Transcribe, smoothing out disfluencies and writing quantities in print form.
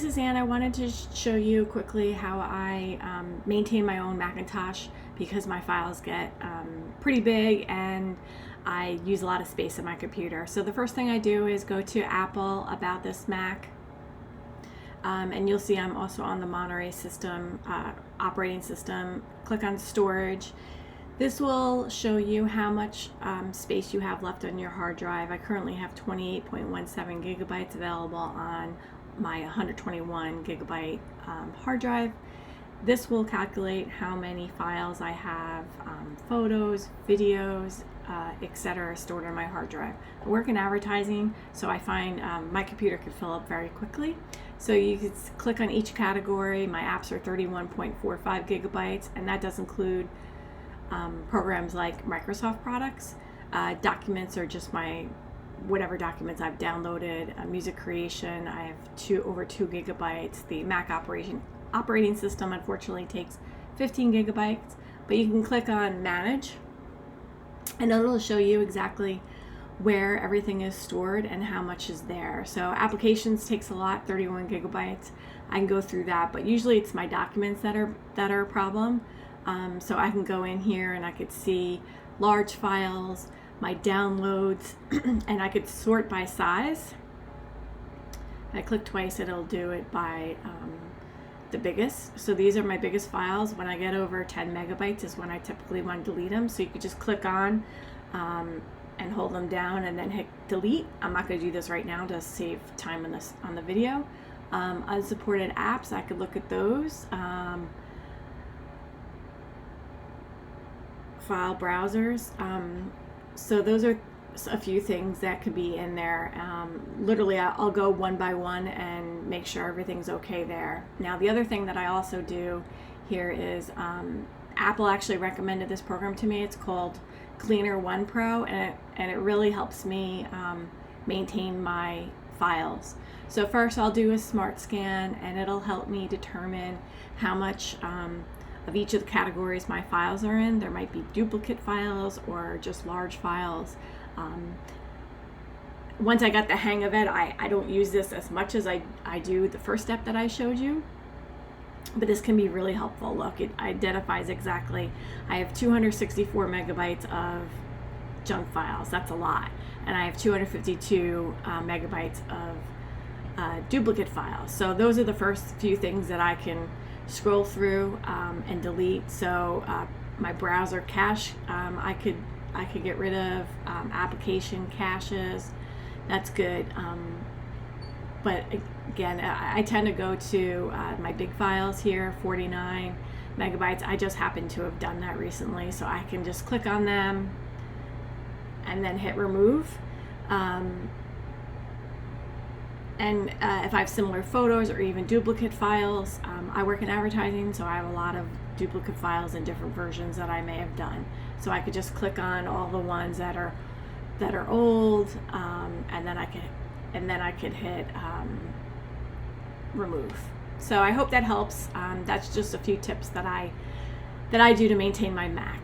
this is Anne. I wanted to show you quickly how I maintain my own Macintosh because my files get pretty big and I use a lot of space in my computer. So the first thing I do is go to Apple, About This Mac, and you'll see I'm also on the Monterey system, operating system. Click on Storage. This will show you how much space you have left on your hard drive. I currently have 28.17 gigabytes available on my 121 gigabyte hard drive. This will calculate how many files I have, photos, videos, etc. stored on my hard drive. I work in advertising, so I find my computer can fill up very quickly. So you can click on each category. My apps are 31.45 gigabytes, and that does include programs like Microsoft products. Documents are just my whatever documents I've downloaded. Music creation, I have over 2 gigabytes. The Mac operating system unfortunately takes 15 gigabytes, but you can click on Manage and it'll show you exactly where everything is stored and how much is there. So applications takes a lot, 31 gigabytes. I can go through that, but usually it's my documents that are a problem. So I can go in here and I could see large files, my downloads, and I could sort by size. If I click twice, it'll do it by the biggest. So these are my biggest files. When I get over 10 megabytes is when I typically want to delete them. So you could just click on and hold them down and then hit delete. I'm not going to do this right now to save time on the video. Unsupported apps, I could look at those. File browsers. So those are a few things that could be in there. Literally, I'll go one by one and make sure everything's okay there. Now, the other thing that I also do here is Apple actually recommended this program to me. It's called Cleaner One Pro, and it really helps me maintain my files. So first I'll do a smart scan, and it'll help me determine how much of each of the categories my files are in. There might be duplicate files or just large files. Once I got the hang of it, I don't use this as much as I do the first step that I showed you, but this can be really helpful. Look, it identifies exactly, I have 264 megabytes of junk files. That's a lot. And I have 252 megabytes of duplicate files. So those are the first few things that I can scroll through and delete. So my browser cache, I could get rid of. Application caches, that's good. But again, I tend to go to my big files here, 49 megabytes. I just happen to have done that recently, so I can just click on them and then hit remove. And if I have similar photos or even duplicate files, I work in advertising, so I have a lot of duplicate files in different versions that I may have done. So I could just click on all the ones that are old, and then I could hit remove. So I hope that helps. That's just a few tips that I do to maintain my Mac.